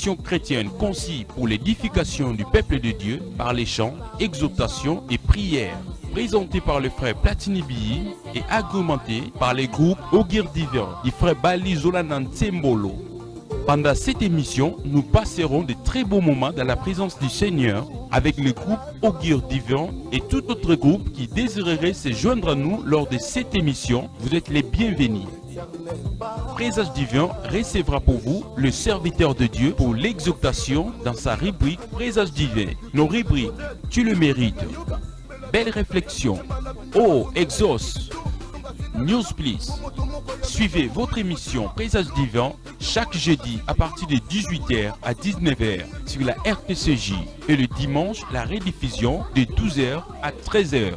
émission chrétienne conçue pour l'édification du peuple de Dieu par les chants, exhortations et prières. Présentée par le frère Platini Biyi et argumentée par les groupes Ogir Divin du frère Bali Zolanan Tsembolo. Pendant cette émission, nous passerons de très beaux moments dans la présence du Seigneur avec le groupe Ogir Divin et tout autre groupe qui désirerait se joindre à nous lors de cette émission. Vous êtes les bienvenus. Présage Divin recevra pour vous le serviteur de Dieu pour l'exhortation dans sa rubrique Présage Divin. Nos rubriques, tu le mérites. Belle réflexion. Oh, exauce. News Please. Suivez votre émission Présage Divin chaque jeudi à partir de 18h à 19h sur la RTCJ et le dimanche la rediffusion de 12h à 13h.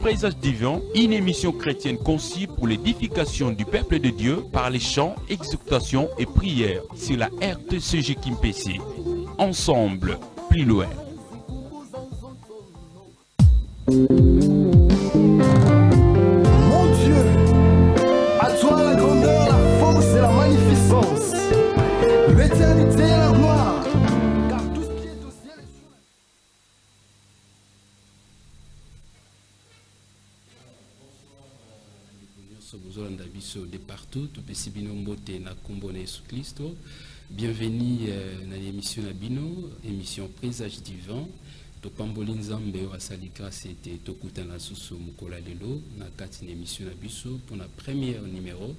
Présage Divin, une émission chrétienne conçue pour l'édification du peuple de Dieu par les chants, exhortations et prières sur la RTCJ Kimpessé. Ensemble, plus loin. Mon Dieu, à toi la grandeur, la force et la magnificence, l'éternité et la gloire, car tout ce qui est au ciel est sur la de partout, tout petit bino mbote na kombo na Yesu Christo. Bienvenue dans l'émission Nabino, émission Présage Divin. To pamboli nzambe wa sali grâce et to kutana susu mukola lelo na kati na émission na biso pour la première numéro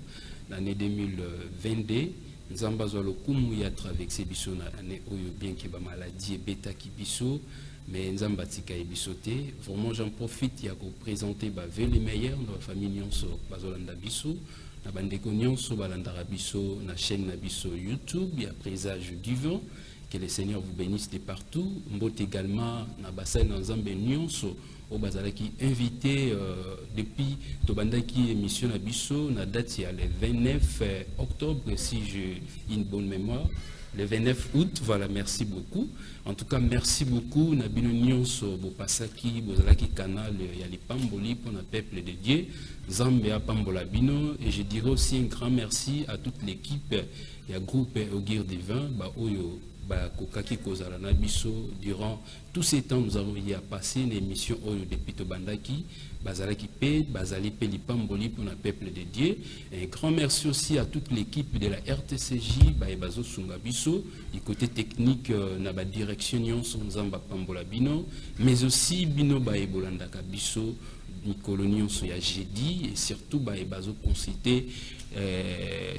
l'année 2022 nzamba zo lokumu ya traverser biso na année oyo bien que ba maladie beta ki biso mais nzamba tika e bisoté vraiment j'en profite ya ko présenter ba ve les meilleurs dans la famille nyonso bazolanda biso na bandeko nyonso balanda biso na chaîne na biso YouTube ya Présage Divin. Que le Seigneur vous bénisse de partout. Mbote également na bassin dans Zambé nyonso au bazalaki invité depuis tobandaki émission na biso na date ya le 29 octobre si j'ai une bonne mémoire. Le 29 août, voilà, merci beaucoup. En tout cas, merci beaucoup. Na bino nyonso bo pasaki bozalaki canal ya li pamboli pour le peuple de Dieu. Zambé a pambola bino et je dirais aussi un grand merci à toute l'équipe ya groupe Ogir Divin ba oyo durant tous ces temps, nous avons eu à passer une émission depuis Tobandaki, Bazalaki Pe, Bazali Pelipamboli pour le peuple de Dieu. Un grand merci aussi à toute l'équipe de la RTCJ, Baebazo Sungabiso, du côté technique, na ba direction Nzamba Pambola Bino, mais aussi Bino Baebolandaka Biso, Nicolonion Soya Jeudi, et surtout Baebazo Concité.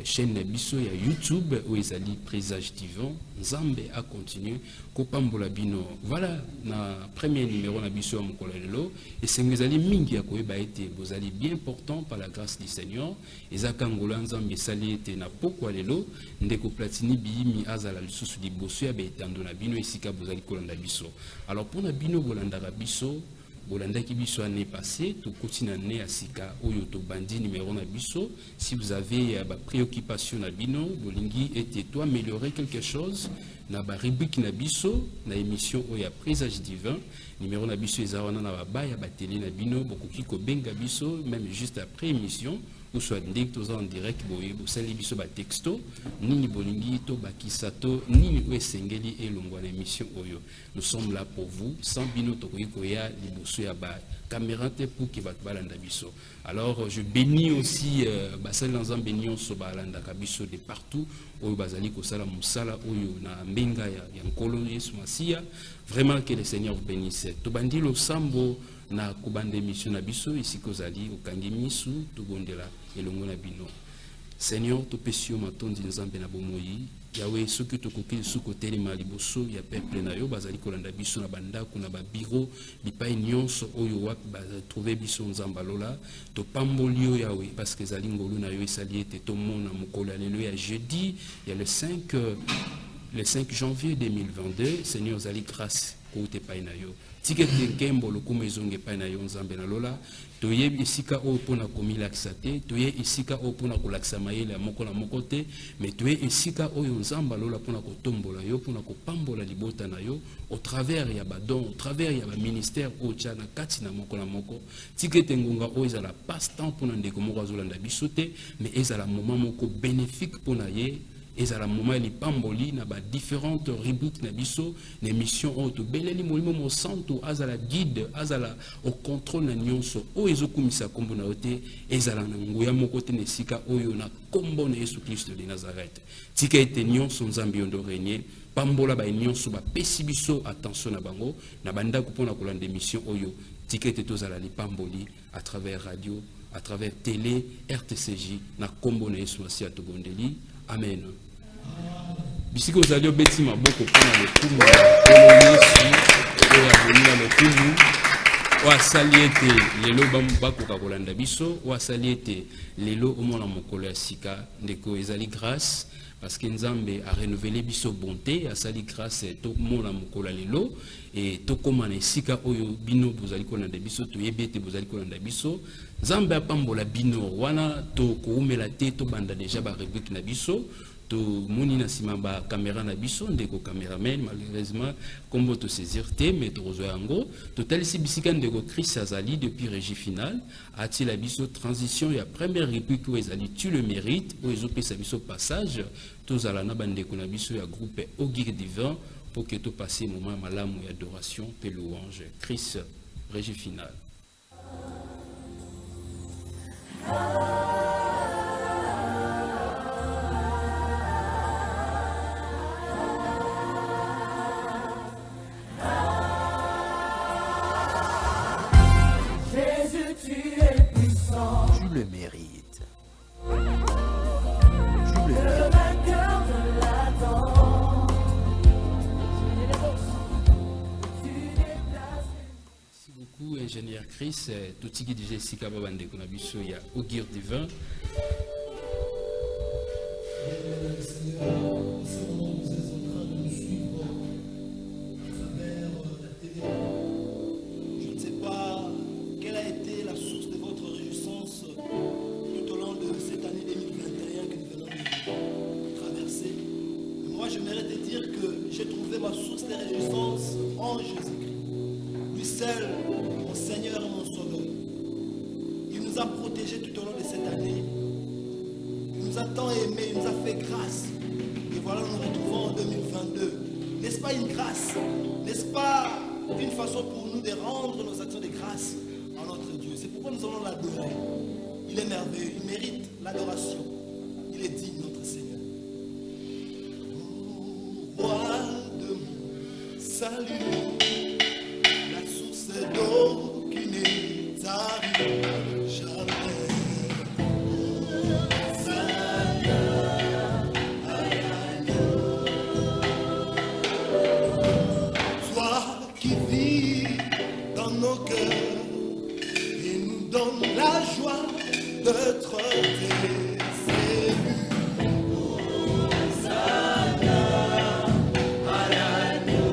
Chaîne Biso ya YouTube où ils allaient Présage Divin Nzambe a continué Kopambola Bino. Voilà na premier numéro na Biso Mokolelo et c'est que allez mingi ya koeba été vous allez bien important par la grâce du Seigneur ezakangola Nzambe sali été na pokwa lelo ndeko Platini Biyi azala lisusu di boso ya betando na bino esika vous allez kolanda biso. Alors pour na bino bolanda biso Bolanda qui biso année passée, tout continue année à Sika, Oyoto Bandi numéro na biso. Si vous avez ba préoccupation na bino, bolingi et toi améliorer quelque chose, na ba rubrique na biso, na émission Oya Présage Divin, numéro na biso ezawana na ba ya ba télé na bino, bokoki ko benga biso même juste après émission. Ou soit en direct, vous savez, biso ba texto, nini bolingi to bakisato, nini esengeli et longwa émission oyo. Nous sommes là pour vous, sans bino to koya liboso ya ba caméra te pour ki ba balanda biso. Alors je bénis aussi basal dans un bénion so balanda kabiso de partout, oyo bazali ko sala musala oyo na mbenga ya nkolo Yesu Masia. Vraiment que le Seigneur vous bénisse. To bandilo sambo na kubande émission na biso ici kozali okangi misu to bondela elongo na bino. Seigneur to pesio matondi nzambe na bomoyi yawe soki to koki suko telema liboso ya peuple na yo bazali kolanda biso na bandako na ba bureau bipai nyonso oyo wapi ba trouver biso nzamba lola to pambolio yawe parce que zali ngolu na yo esali ete to mona mokolo lelo ya jeudi ya le 5 janvier 2022. Seigneur zali grâce kote pai na yo tikete nkembo lokumu ezonge pai na yo nzambe na lola toye isika o pona komilakisa te toye isika o pona kolakisa mayele moko na moko te mais toye isika oyo nzamba lola pona kotombola yo pona kopambola libota na yo au travers ya badon au travers ya ba ministère o tcha na kati na moko tikete ngonga o ezala passe temps pona ndeko moko azolanda biso te mais ezala moment moko bénéfique pona ye ezala moment lipamboli na ba différentes rubriques na biso na émission auto beleli molimo mo santo azala guide azala au contrôle na nyonso o ezokumisa kombo na yote ezala na nguya moko te nesika oyo na kombo na Yesu Kristo de Nazareth tika ete nyonso nzambe yondo régner pambola ba nyonso ba pesi biso attention na bango na banda ko pona kolanda émission oyo tika ete tozala lipamboli à travers radio à travers télé RTCJ na kombo na Yesu Masia tobondeli amen. Bisiko zalio beti maboko pona le kumu ya Yesu oya bonina le kumu wa saliete lelo bako kakolanda biso wa saliete lelo omona mokolo ya sika ndeko ezali grâce parce que Nzambe a renouvelé biso bonté a sali grâce to mona mokolo lelo et to komana sika oyo bino bozali kolanda biso to yebete bozali kolanda biso Nzambe apambola bino wana to koumela te to banda déjà ba rubrique na biso to moni na sima ba caméra na biso ndeko cameraman malheureusement kombo to saisir te mais to rezo yango to talisi bisika ndeko Chris azali depuis régie finale ati la biso transition ya première réplique où ezali tu le mérites où ezopesa biso passage to zala na bandeko na biso ya groupe Ogir Divin pour que to passer moment malamu ya adoration pe louange Chris régie finale. Tu le mérites. Tu le mérites. Merci beaucoup, ingénieur Chris. Tout ce qui dit Jessica Babande, qu'on a vu sur Ogir Divin. Je ne sais pas quelle a été la source de votre réjouissance tout au long de cette année 2021 que nous venons de traverser. Mais moi, j'aimerais te dire que j'ai trouvé ma source de réjouissance en Jésus-Christ. Lui seul, mon Seigneur et mon Sauveur. Il nous a protégés tout au long de cette année. Il nous a tant aimés, il nous a fait grâce. Et voilà, nous nous retrouvons en 2022. N'est-ce pas une grâce? N'est-ce pas une façon pour nous de rendre nos actions de grâce à notre Dieu? C'est pourquoi nous allons l'adorer. Il est merveilleux, il mérite l'adoration. Il est digne, notre Seigneur. Ô roi de mon salut, la source d'eau qui n'est arrivée jamais. Qui vit dans nos cœurs et nous donne la joie d'être tes élus. Hosanna à l'agneau.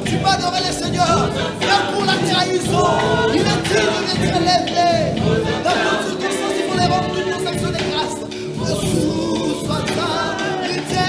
Tu vas adorer le Seigneur. Même pour la trahison, il est digne d'être élevé. Dans toutes circonstances, il faut les rendre toutes nos actions de grâce. Sous soit qualité.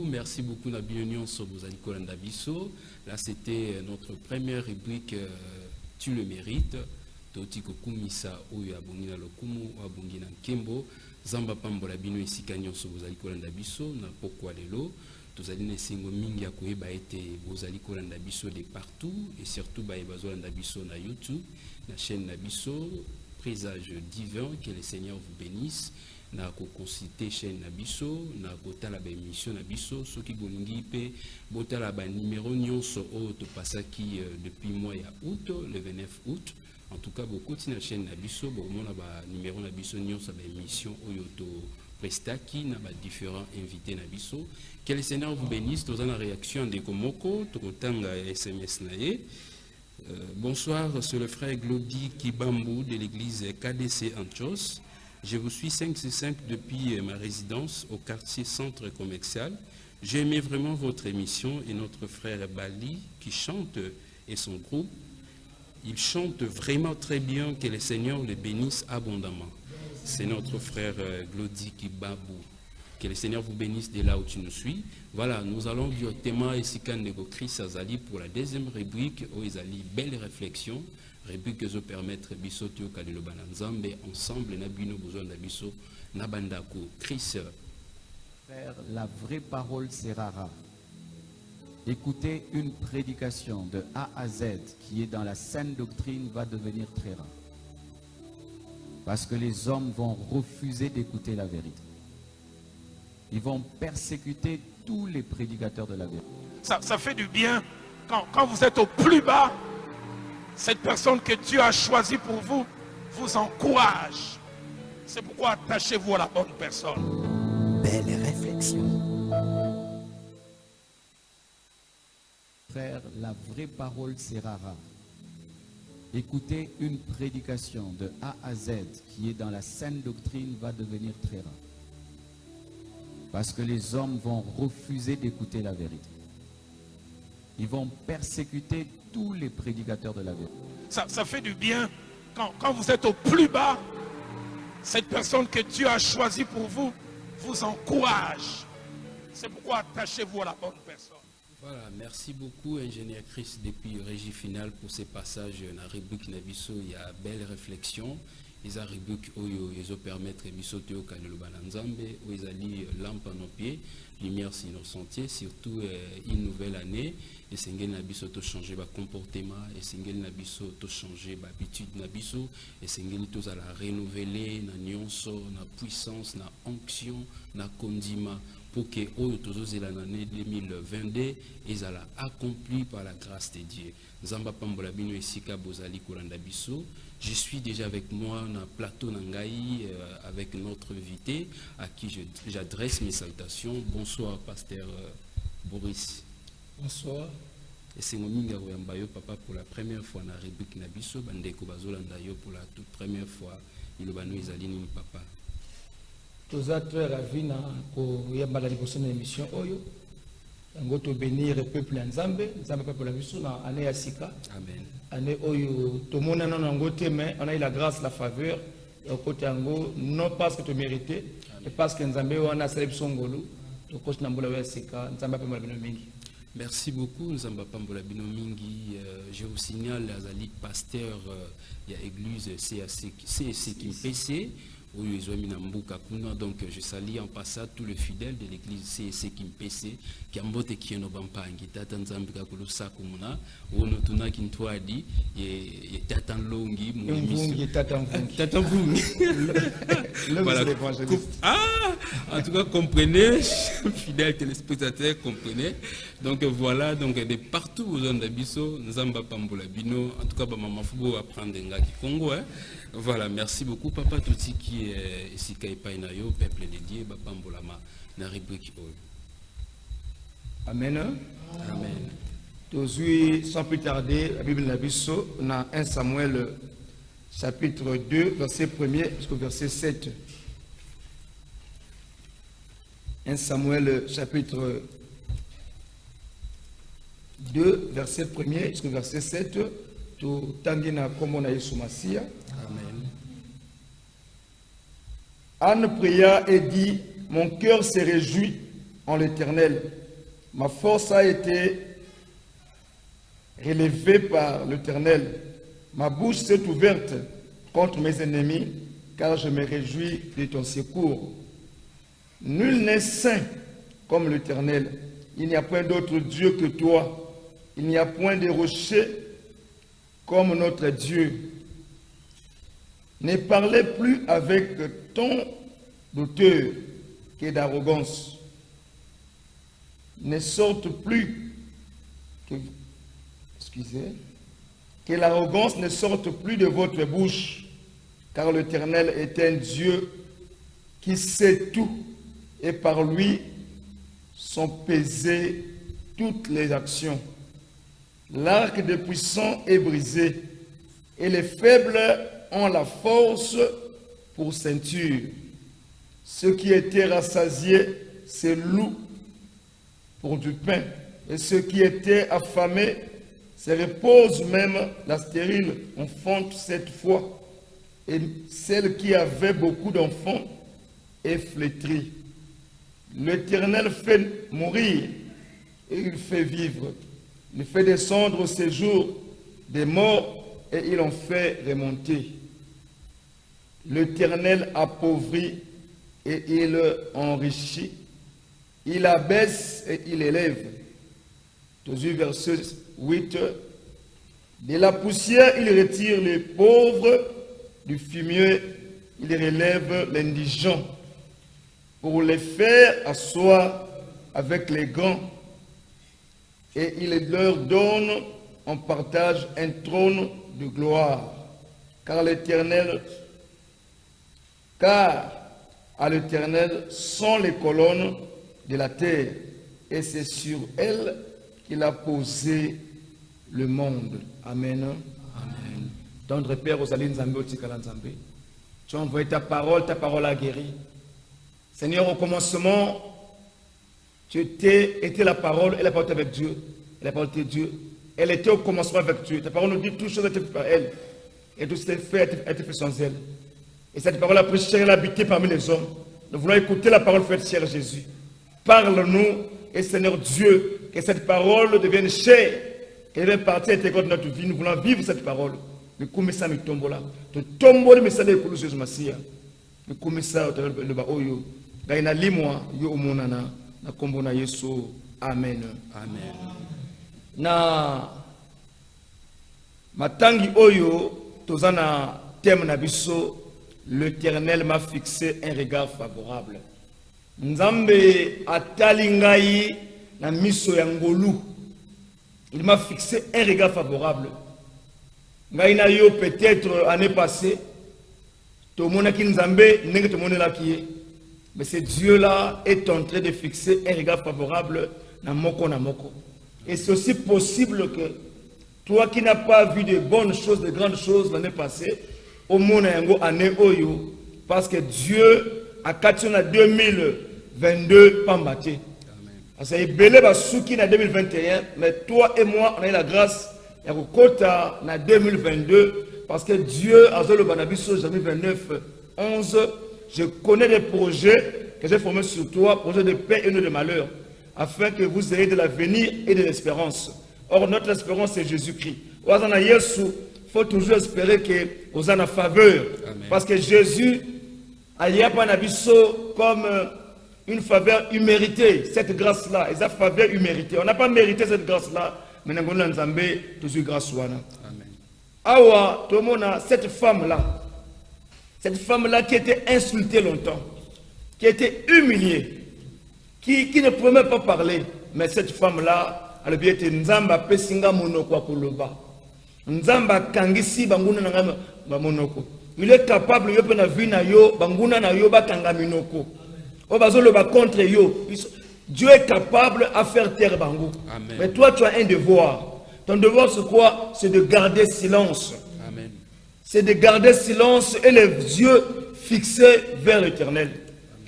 Merci beaucoup na bienvenue sur Bozali Kolanda Biso. Là c'était notre première rubrique Tu le mérites. Toti kokumisa oyo abongi na lokumu abongi na nkembo zamba pambola bino esika nyonso Bozali Kolanda Biso na pokwa lelo tozali na esengo mingi ya koyeba ete Bozali Kolanda Biso de partout et surtout bayeba zolanda biso na YouTube na chaîne na biso Présage divin, que le Seigneur vous bénisse. Na ko consulter chaîne na biso na kotala ba émission na biso soki bolingi pe botala ba numéro nyonso o to pasaki depuis mois ya août le 29 août en tout cas beaucoup na chaîne na biso bo mona ba numéro na biso nyonso ba émission oyo to prestaki na ba différents invités na biso. Que le Seigneur vous bénisse. Tous en réaction de Komoko to kotanga SMS na ye. Bonsoir, c'est le frère Glody Kibambou de l'église KDC Anchos. Je vous suis 565 depuis ma résidence au quartier centre commercial. J'ai aimé vraiment votre émission et notre frère Bali qui chante et son groupe. Il chante vraiment très bien, que le Seigneur le bénisse abondamment. C'est notre frère Glody Kibabou. Que le Seigneur vous bénisse de là où tu nous suis. Voilà, nous allons directement ici Chris Azali pour la deuxième rubrique où ils allaient belle réflexion. Rubrique que je permettre biso tio kalilo bananzambe ensemble na bino besoin na biso na bandako. Chris. Frère, la vraie parole sera rare. Écouter une prédication de A à Z qui est dans la saine doctrine va devenir très rare. Parce que les hommes vont refuser d'écouter la vérité. Ils vont persécuter tous les prédicateurs de la vérité. Ça fait du bien quand vous êtes au plus bas. Cette personne que Dieu a choisie pour vous, vous encourage. C'est pourquoi attachez-vous à la bonne personne. Belle réflexion. Frère, la vraie parole sera rare. Écouter une prédication de A à Z qui est dans la saine doctrine va devenir très rare. Parce que les hommes vont refuser d'écouter la vérité. Ils vont persécuter tous les prédicateurs de la vérité. Ça fait du bien quand vous êtes au plus bas. Cette personne que Dieu a choisie pour vous, vous encourage. C'est pourquoi attachez-vous à la bonne personne. Voilà, merci beaucoup, ingénieur Chris, depuis Régie Finale, pour ces passages dans la rubrique Nabiso. Il y a belle réflexion. Ils ont rubrique Oyo, ils ont permettre Biso Teo Kalelo Bananzambe, où ils ont lampe à nos pieds, lumière sur nos sentiers, surtout une nouvelle année. Et c'est un Nabiso to changer le comportement, et c'est un Nabiso to changer l'habitude Nabiso, et c'est un tous à la renouveler, na nyonso, na puissance, na onction, na condiment. Pour que l'année 2022 ils allaient accompli par la grâce de Dieu. Nzamba Pambola Bino Esika Bozali Kuranda Biso. Je suis déjà avec moi dans le plateau Nangaï avec notre invité à qui j'adresse mes salutations. Bonsoir pasteur Boris. Bonsoir. Et c'est Mominga Royambayo papa pour la première fois dans la rubrique Nabiso Bandeko Bazolandayo pour la toute première fois. Il va nous Isaline papa. Tous très ravis de l'émission émission Oyo. Ngo to bénir le peuple Nzambe, Nzambe peuple la biso na année ya sika. Amen. Année Oyo to mona non ngo te mais on a eu la grâce, la faveur au côté ngo non parce que tu méritais, mais parce que Nzambe on a célèbre son ngolo, to coach na mbola ya sika, Nzambe peuple la mingi. Merci beaucoup, Nzamba Pambola Bino Mingi. Je vous signale, Azali pasteur, il y a église CSC Kimpese. Donc je salue en passant tous les fidèles de l'église CSC Kimpese qui ambote qui no bampangi tata nzambi ka kulusa kumuna wono tuna kintwadi ye tata longi mu émission tata mvungi voilà. En tout cas comprenez fidèles téléspectateurs comprenez donc voilà donc de partout aux zones d'abisso Nzamba Pambola Bino en tout cas ba mama fubo apprendre ngaki Congo hein. Voilà, merci beaucoup papa Touti qui est ici Kaipainayo, peuple dédié, Bapambolama, na rubrique Oyo. Amen. Amen. Aujourd'hui, sans plus tarder, la Bible Nabiso, on a 1 Samuel chapitre 2, verset 1er jusqu'au verset 7. 1 Samuel chapitre 2, verset 1er jusqu'au verset 7. Tout tangina comme on a eu sous Massia. Amen. Anne pria et dit, mon cœur se réjouit en l'Éternel. Ma force a été relevée par l'Éternel. Ma bouche s'est ouverte contre mes ennemis, car je me réjouis de ton secours. Nul n'est saint comme l'Éternel. Il n'y a point d'autre Dieu que toi. Il n'y a point de rocher comme notre Dieu. Ne parlez plus avec ton d'auteur que d'arrogance. Ne sorte plus que l'arrogance ne sorte plus de votre bouche, car l'Éternel est un Dieu qui sait tout, et par lui sont pesées toutes les actions. L'arc des puissants est brisé, et les faibles ont la force pour ceinture. Ceux qui étaient rassasiés se louent, pour du pain. Et ceux qui étaient affamés se reposent, même la stérile enfante cette fois. Et celle qui avait beaucoup d'enfants est flétrie. L'Éternel fait mourir et il fait vivre. Il fait descendre au séjour des morts et il en fait remonter. L'Éternel appauvrit et il enrichit. Il abaisse et il élève. Verset 8. De la poussière, il retire les pauvres. Du fumier, il relève l'indigent. Pour les faire asseoir avec les grands. Et il leur donne en partage un trône de gloire. Car à l'Éternel sont les colonnes de la terre, et c'est sur elles qu'il a posé le monde. Amen. Amen. Tendre Père, aux alliés Nzambe, tu as envoyé ta parole a guéri. Seigneur, au commencement, tu étais la parole, et la parole était avec Dieu. Et la parole était Dieu. Elle était au commencement avec Dieu. Ta parole nous dit toutes choses étaient faites par elle. Et tout ce qui était fait a été fait sans elle. Et cette parole a pris chair, elle a habité parmi les hommes. Nous voulons écouter la parole faite chair Jésus. Parle-nous, et Seigneur Dieu, que cette parole devienne chair, qu'elle devienne partie intégrante de notre vie. Nous voulons vivre cette parole. Nous commençons à tomber là. Nous tombons le message de Jésus Massia. Nous commençons à le baoyo. Gaina limwa yo umonana na kombo na Yesu. Amen. Amen. Na matangi oyo tozana thème na biso. L'Éternel m'a fixé un regard favorable. Nzambe atalingai na miso ya ngolu. Il m'a fixé un regard favorable. Ngaina yo peut-être année passée, tout le monde qui Nzambe n'est tout le monde là qui est. Mais ce Dieu-là est en train de fixer un regard favorable na moko na moko. Et c'est aussi possible que toi qui n'as pas vu de bonnes choses, de grandes choses l'année passée, au monde année oyo, parce que Dieu a catché en 2022 pambaté. Parce que belé ba souki na 2021, mais toi et moi on a eu la grâce ya kokota na 2022 parce que Dieu a le banabiso 2029 11. Je connais des projets que j'ai formés sur toi, projets de paix et non de malheur, afin que vous ayez de l'avenir et de l'espérance. Or notre espérance c'est Jésus-Christ. Ouazana Yesu, faut toujours espérer que vous en a faveur. Amen. Parce que Jésus a pas nabiso comme une faveur imméritée, cette grâce-là, et sa faveur imméritée. On n'a pas mérité cette grâce-là, mais nous avons toujours grâce. Amen. Awa, tout le monde a cette femme-là qui était insultée longtemps, qui était humiliée, qui ne pouvait même pas parler, mais cette femme-là, elle a bien été Nzamba Pesinga Monoko Koloba. Nzamba Kangisi Banguna Nanga Monoko. Il est capable de faire vie na yo, Banguna na yo Bakanga Minoko. Contre yo. Dieu est capable à faire taire Bangou. Mais toi, tu as un devoir. Ton devoir, c'est quoi? C'est de garder silence. C'est de garder silence et les yeux fixés vers l'Éternel.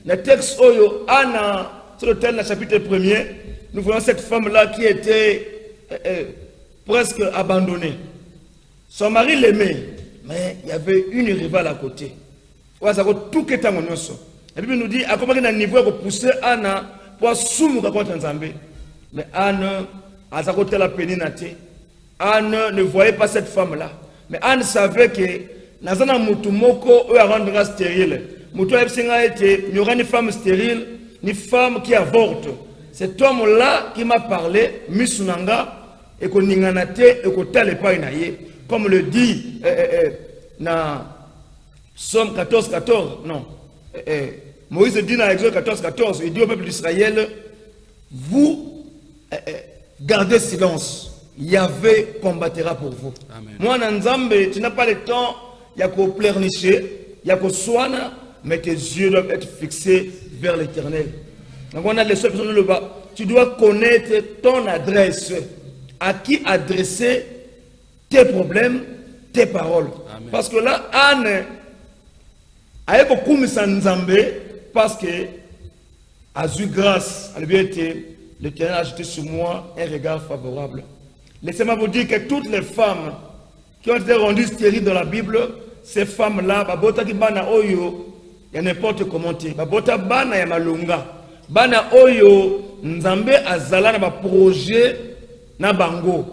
Le texte Oyo, Anna, sur le thème, chapitre 1er, nous voyons cette femme-là qui était presque abandonnée. Son mari l'aimait, mais il y avait une rivale à côté. Tout qui est à mon os. La Bible nous dit, à comment il y a un niveau pour pousser Anna pour soumettre contre Nzambe. Mais Anne, à sa côté la péninate, Anne ne voyait pas cette femme-là. Mais Anne savait que Nazana Mutumoko a rendra stérile. Mutu Epsinga était, il y aura une femme stérile, une femme qui avorte. Cet homme-là qui m'a parlé, Misunanga, et qu'on n'inganate, et qu'on t'a pas inaye, comme le dit dans Somme 14, 14, non. Moïse dit dans Exode 14, 14, il dit au peuple d'Israël, vous gardez silence. Yahvé combattra pour vous. Amen. Moi, Nzambe, tu n'as pas le temps, il y a qu'au pleurnicher, il y a qu'au soigner, mais tes yeux doivent être fixés vers l'Éternel. Donc, on a les seules personnes là-bas. Tu dois connaître ton adresse. À qui adresser tes problèmes, tes paroles. Amen. Parce que là, Anne a eu beaucoup de Nzambe parce que a eu grâce, elle a bien été l'Éternel a jeté sur moi un regard favorable. Laissez-moi vous dire que toutes les femmes qui ont été rendues stériles dans la Bible, ces femmes-là, babota ki bana oyo, il y a n'importe comment dire, babota bana ya malunga, bana oyo, nzambe azala na ba projet na bango,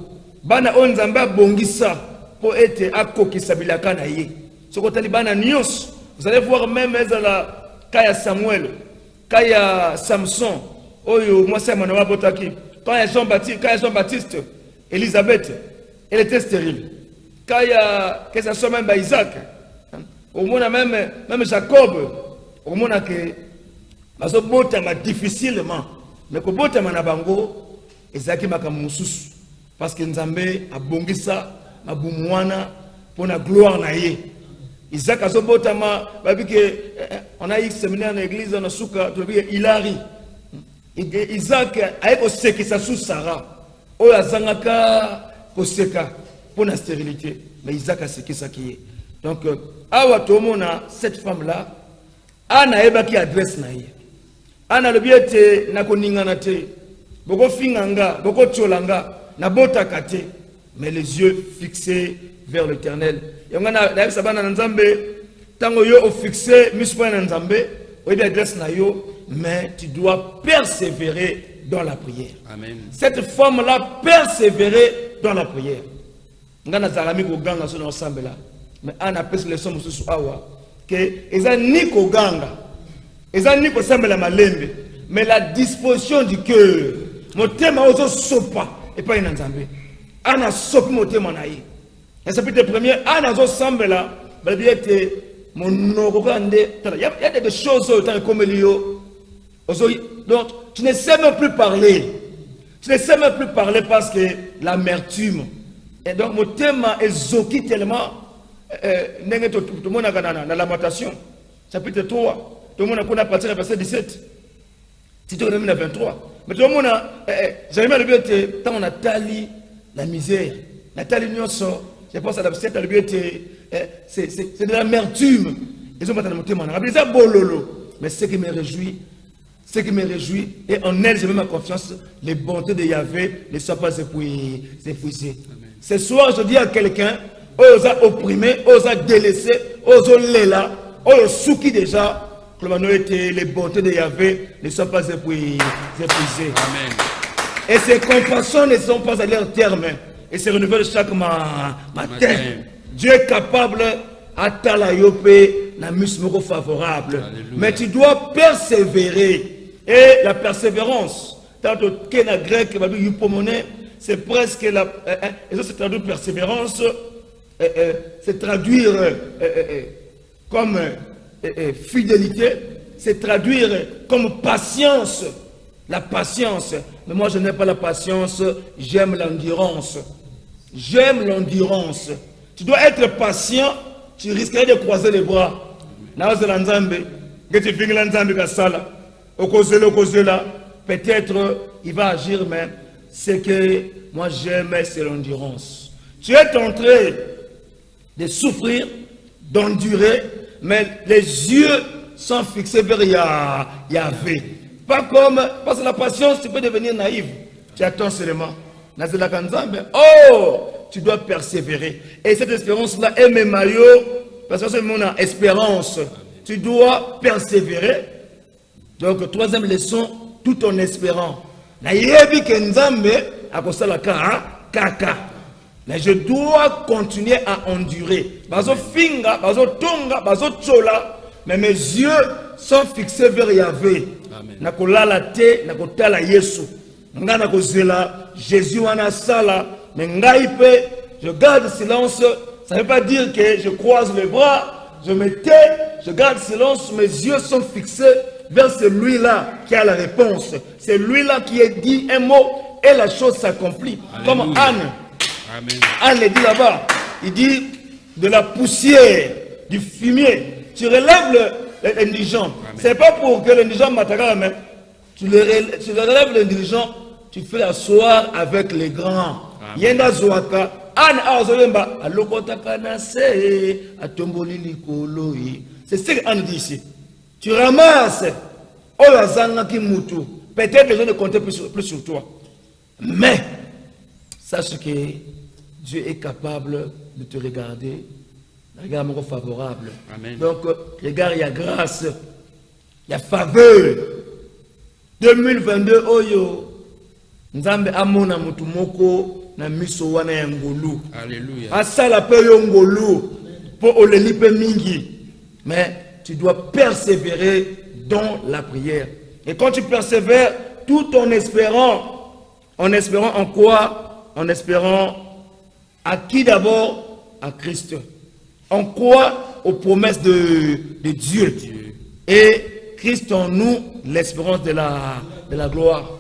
bana oyo nzambe abongisa pour être akokisa bilaka na ye. Ce côté bana nyos, vous allez voir même ezala kaya Samuel, kaya Samson, oyo moi c'est manoa botaki, quand il y a Jean-Baptiste, Élisabeth, elle était stérile. Quand il y a, que ce soit même Isaac, au moins même Jacob, au moins que, parce que botama difficilement, mais que botama na bango, Isaac maka mususu, parce que Nzambe a bongisa, a bumwana, pour la gloire na ye. Isaac a so botama, on a eu séminaire dans l'église, on a souka, Hilary. Isaac a eu aussi qui sa sous Sarah. O azangaka koseka pour la stérilité, mais Isaac a ce qui est. Donc, awa tomona cette femme-là, ana eba qui adresse na ye. Ana le biete na koningana te, boko finganga, boko tcholanga, na bota kate, mais les yeux fixés vers l'Éternel. Yongana na sabana nzambe, tango yo o fixé mispo na nzambe, o eba adresse na yo, mais tu dois persévérer dans la prière. Amen. Cette femme-là persévérait dans la prière. Ngana zalami ko ganga so na ensemble là. Mais ana pèse les sommes sous awa que eza ni ko ganga. Eza ni ko semble la malembe, mais la disposition du cœur. Motema ozo sopa et pas une nzambe. Ana sopi motema na ye. Et chapitre premier ana zo semble là, ba biete monoko kande. Il y a des choses tant comme lio. Donc, tu ne sais même plus parler. Tu ne sais même plus parler parce que l'amertume. Et donc, mon thème est zoki tellement. Tout le monde a dans la lamentation. Chapitre 3. Tout le monde a partir à verset 17. Si tu as 23. Mais tout le monde a. J'aimerais le bien tant on a tali la misère. La tali nyonso. Je pense à la verset c'est de l'amertume. Ils ont pas dans mon thème. On a ça bololo. Mais ce qui me réjouit. Ce qui me réjouit, et en elle, j'ai mis ma confiance, les bontés de Yahvé ne sont pas épuisées. Ce soir, je dis à quelqu'un, osa opprimé, osa délaissé, osa léla, osa souki déjà, les bontés de Yahvé ne sont pas épuisées. Amen. Et ces compassions ne sont pas à leur terme, et se renouvellent chaque matin. Dieu est capable à talayope, na musmoko favorable. Alléluia. Mais tu dois persévérer. Et la persévérance, tantôt qu'en grec, c'est presque la. Et ça, c'est traduire persévérance, c'est traduire comme fidélité, c'est traduire comme patience. La patience. Mais moi, je n'ai pas la patience, j'aime l'endurance. J'aime l'endurance. Tu dois être patient, tu risquerais de croiser les bras. Peut-être il va agir, mais ce que moi j'aime, c'est l'endurance. Tu es en train de souffrir, d'endurer, mais les yeux sont fixés vers Yahvé. Pas comme, parce que la patience, tu peux devenir naïf. Tu attends seulement. Oh, tu dois persévérer. Et cette espérance-là est mes maillots, parce que c'est mon espérance. Tu dois persévérer. Donc, troisième leçon, tout en espérant. Mais je dois continuer à endurer. Mais mes yeux sont fixés vers Yahvé. Jésus en a sala. Mais je garde silence. Ça ne veut pas dire que je croise les bras, je me tais, je garde silence, mes yeux sont fixés vers celui-là qui a la réponse. C'est lui-là qui a dit un mot et la chose s'accomplit. Comme Anne. Amen. Anne le dit là-bas. Il dit de la poussière, du fumier. Tu relèves l'indigent. Ce n'est pas pour que l'indigent m'attaque, mais tu le relèves l'indigent, tu fais asseoir avec les grands. Yenda Zoaka. Anne Azoyemba. C'est ce qu'Anne dit ici. Tu ramasses Olazanga Kimutu. Peut-être les gens ne comptaient plus sur toi. Mais, sache que Dieu est capable de te regarder. Regarde mon favorable. Amen. Donc, regarde, il y a grâce. Il y a faveur. 2022, oyo. Nzambe amona mutu moko na miso wana ya ngolu. Alléluia. Asala pe yo ngolu. Po oleli pe mingi. Mais tu dois persévérer dans la prière. Et quand tu persévères, tout en espérant en quoi? En espérant à qui d'abord? À Christ. En quoi? Aux promesses de Dieu. Et Christ en nous, l'espérance de la gloire.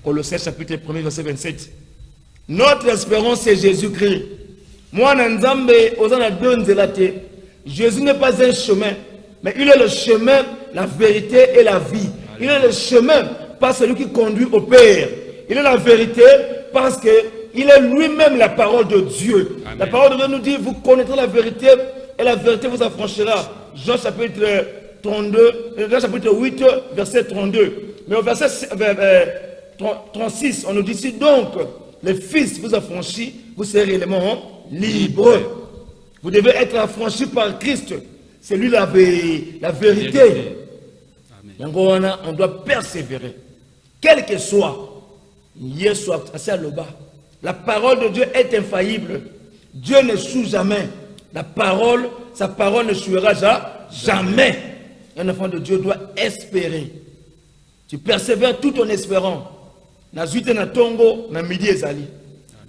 Colossiens chapitre 1, verset 27. Notre espérance, c'est Jésus-Christ. Moi, Nzambe, osana donzelate. Jésus n'est pas un chemin, mais il est le chemin, la vérité et la vie. Il est le chemin, pas celui qui conduit au Père. Il est la vérité parce qu'il est lui-même la parole de Dieu. Amen. La parole de Dieu nous dit, vous connaîtrez la vérité et la vérité vous affranchira. Jean chapitre 8, verset 32. Mais au verset 36, on nous dit, si donc le Fils vous affranchit, vous serez réellement libre. Vous devez être affranchi par Christ. C'est lui la vérité. Amen. On doit persévérer. Quel que soit, la parole de Dieu est infaillible. Dieu ne choue jamais. Sa parole ne chouera jamais. Un enfant de Dieu doit espérer. Tu persévères tout en espérant. Na zuite na tongo na midi ezali.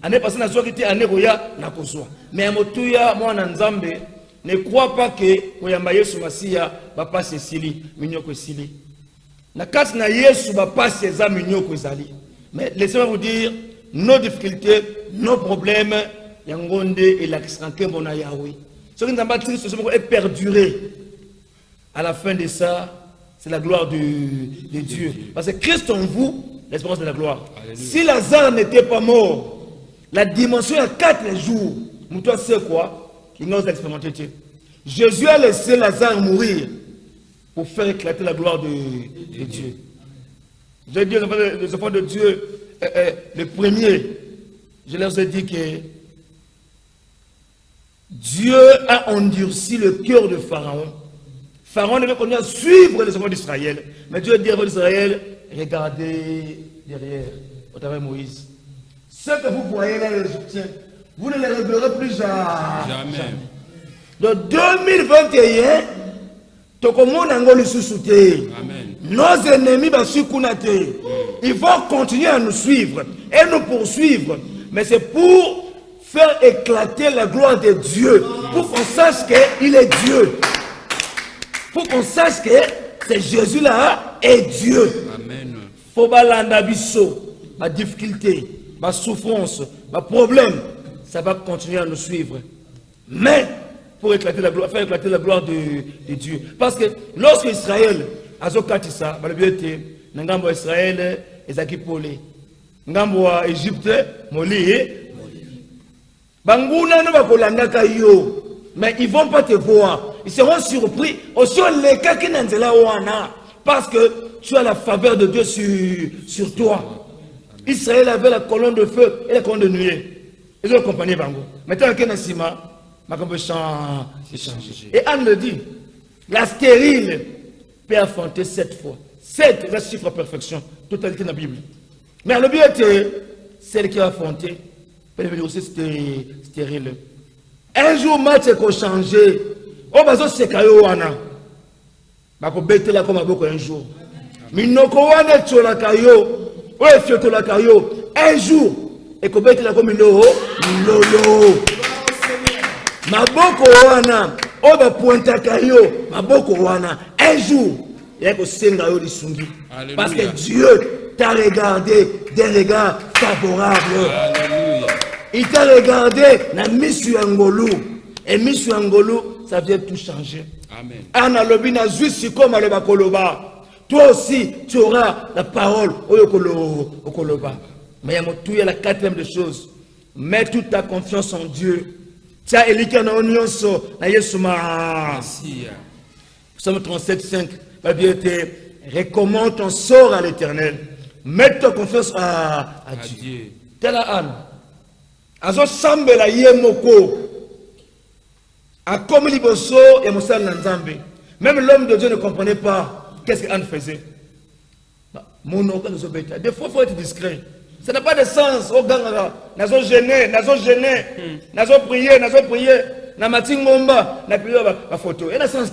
Année passée na soki te année roya na kozwa. Mais motuya mwana nzambe ne crois pas que koyamba Yesu Masiya va passer sili minyoko sili. Na kati na Yesu va passer za minyoko ezali. Mais laissez-moi vous dire nos difficultés, nos problèmes yangonde et l'accent kembo na Yahweh. Ce qui nous a triste est perdurer. À la fin de ça, c'est la gloire de Dieu. Parce que Christ en vous, l'espérance de la gloire. Alléluia. Si Lazare n'était pas mort, la dimension il y a 4 jours, toi c'est quoi? Il n'ose expérimenter Dieu. Jésus a laissé Lazare mourir pour faire éclater la gloire de Dieu. J'ai dit aux enfants de Dieu, le premier, je leur ai dit que Dieu a endurci le cœur de Pharaon. Pharaon devait continuer à suivre les enfants d'Israël. Mais Dieu dit aux enfants d'Israël, regardez derrière, au travers de Moïse. Ce que vous voyez là, les Égyptiens, vous ne les reverrez plus jamais. Donc 2021, nos ennemis ils vont continuer à nous suivre et nous poursuivre. Mais c'est pour faire éclater la gloire de Dieu. Pour qu'on sache qu'il est Dieu. Pour qu'on sache que c'est Jésus-là et Dieu. Amen. Faut balanda biso, ma difficulté, ma souffrance, ma problème, ça va continuer à nous suivre. Mais pour éclater la gloire, faire éclater la gloire de Dieu. Parce que lorsque Israël a zokatisa, le but était ngambo Israël ezaki polé, ngambo Égypte moli. Banguna ne va kolanda kayo. Mais ils ne vont pas te voir. Ils seront surpris. Aussi, les cas qui n'ont pas parce que tu as la faveur de Dieu sur toi. Israël avait la colonne de feu et la colonne de nuée. Ils ont accompagné Bango. Maintenant, il y a un ciment, et Anne le dit, la stérile peut affronter 7 fois. 7 est le chiffre à perfection, totalité de la Bible. Mais le but était, celle qui a affronté, peut devenir aussi stérile. Un jour, match est changé. Oh, bazo sekayo wana. Bako bete la comme aboko un jour. Minoko wana chola kayo. Ouais, fioto la kayo. Un jour, et ko bete la comme lolo. Maboko wana. Oh, ba pointa kayo. Maboko wana. Un jour, il y a ko senga yo lisungi. Parce que Dieu t'a regardé d'un regard favorable. Alléluia. Il t'a regardé na Misu Angolu. Et Misu Angolu, ça vient tout changer. Amen. Anna Lobina Zusi comme le Bakoloba. Toi aussi, tu auras la parole au Koloba. Mais il y a la 4e des choses. Mets toute ta confiance en Dieu. Tiens, Elika na onionso na Yesuma. Psaume 37, 5. La Bible était recommande ton sort à l'Éternel. Mets ta confiance à Dieu. Dieu. Tela Anne. Azo sambela yemoko. A comme liboso et Moussa Nanzambe. Même l'homme de Dieu ne comprenait pas qu'est-ce qu'Anne faisait. Mon nom, des fois, il faut être discret. Ça n'a pas de sens. Oh, ganga, nazo gêné, nazo prier, na matin ngomba, na prier ma photo. Et la sens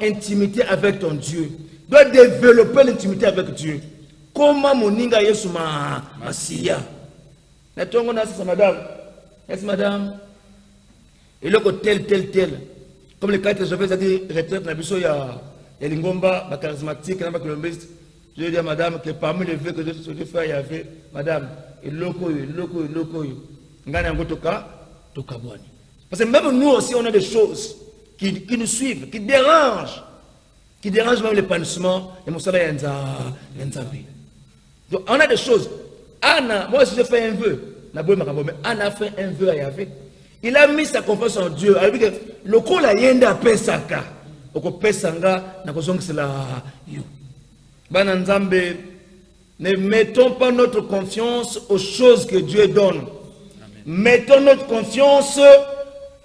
intimité avec ton Dieu. Doit développer l'intimité avec Dieu. Comment mon ninga yesu ma siya. Na tongo na sa madame. Yes madame. Et le tel. Comme les quatre j'avais dit retraite na biso ya Lingomba, ma charismatique, ma colombiste. Je dis à madame que parmi les vœux que je souhaitais faire, il y avait madame, et loko. Ngana ngotoka, tokabwani. Parce que même nous aussi, on a des choses qui nous suivent, qui dérangent même l'épanouissement et mon salaire Nzambi. Donc on a des choses. Anna, moi aussi je fais un vœu, mais Anna a fait un vœu à Yahvé. Il a mis sa confiance en Dieu. Il a dit que le coup la yenda pesaka. Oko pesanga na kozong c'est la you. Bana Nzambe, ne mettons pas notre confiance aux choses que Dieu donne. Amen. Mettons notre confiance